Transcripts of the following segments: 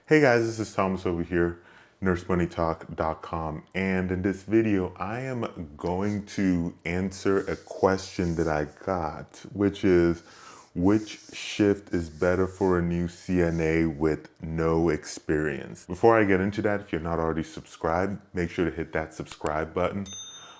Hey guys, this is Thomas over here, nursemoneytalk.com, and in this video I am going to answer a question that I got, which is which shift is better for a new CNA with no experience? Before I get into that, if you're not already subscribed, make sure to hit that subscribe button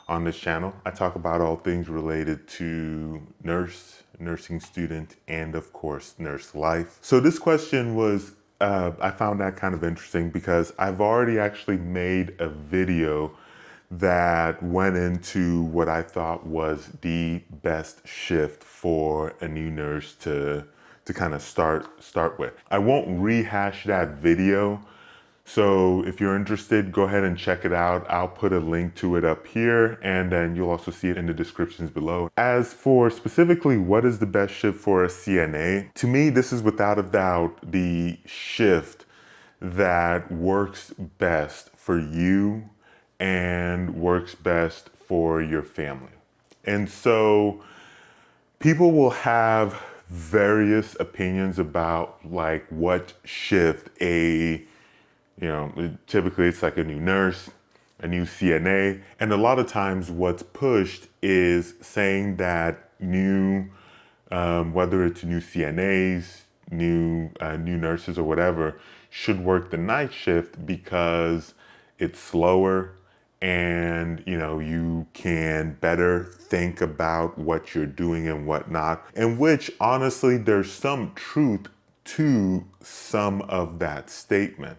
on this channel. I talk about all things related to nursing student, and of course, nurse life. So this question was, I found that kind of interesting because I've already actually made a video that went into what I thought was the best shift for a new nurse to kind of start with. I won't rehash that video. So if you're interested, go ahead and check it out. I'll put a link to it up here, and then you'll also see it in the descriptions below. As for specifically what is the best shift for a CNA, to me, this is without a doubt the shift that works best for you and works best for your family. And so people will have various opinions about like what shift typically it's like a new nurse, a new CNA, and a lot of times what's pushed is saying that whether it's new CNAs, new nurses or whatever, should work the night shift because it's slower and you can better think about what you're doing and whatnot. And which honestly, there's some truth to some of that statement.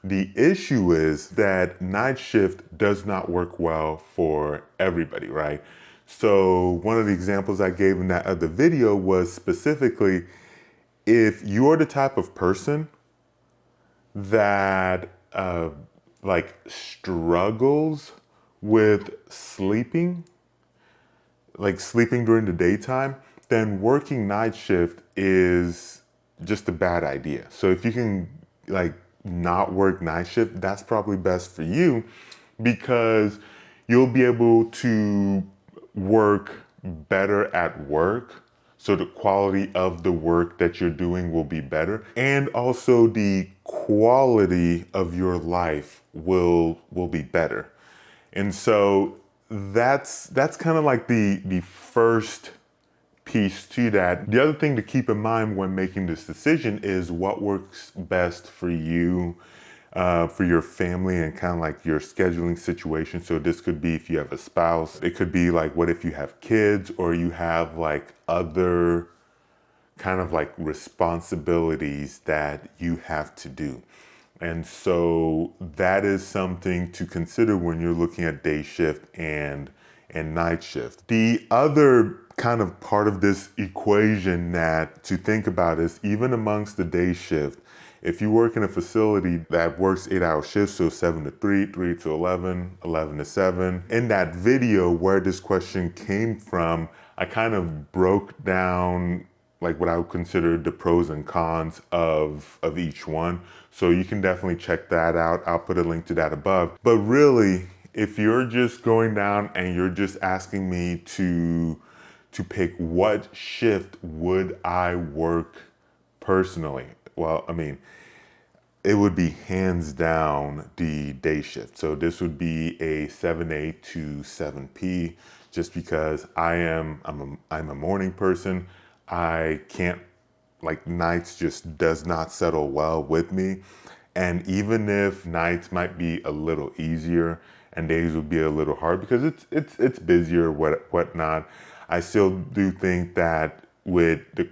The issue is that night shift does not work well for everybody, right? So one of the examples I gave in that other video was specifically if you're the type of person that like struggles with sleeping, like sleeping during the daytime, then working night shift is just a bad idea. So if you can like not work night shift, that's probably best for you because you'll be able to work better at work. So the quality of the work that you're doing will be better. And also the quality of your life will be better. And so that's kind of like the first piece to that. The other thing to keep in mind when making this decision is what works best for you, for your family, and kind of like your scheduling situation. So this could be if you have a spouse. It could be like what if you have kids or you have like other kind of like responsibilities that you have to do. And so that is something to consider when you're looking at day shift and night shift. The other kind of part of this equation that to think about is even amongst the day shift, if you work in a facility that works 8-hour shifts, so 7 to 3, 3 to 11, 11 to 7, in that video where this question came from, I kind of broke down like what I would consider the pros and cons of each one. So you can definitely check that out. I'll put a link to that above. But really, if you're just going down and you're just asking me to pick what shift would I work personally, well, I mean, it would be hands down the day shift. So this would be a 7A to 7P just because I'm a morning person. I can't, like nights just does not settle well with me. And even if nights might be a little easier and days would be a little hard because it's busier, whatnot, I still do think that with the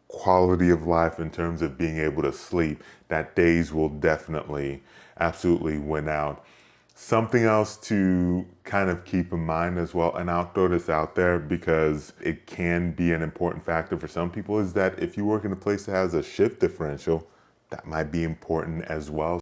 quality of life in terms of being able to sleep, that days will definitely, absolutely win out. Something else to kind of keep in mind as well, and I'll throw this out there because it can be an important factor for some people, is that if you work in a place that has a shift differential, that might be important as well.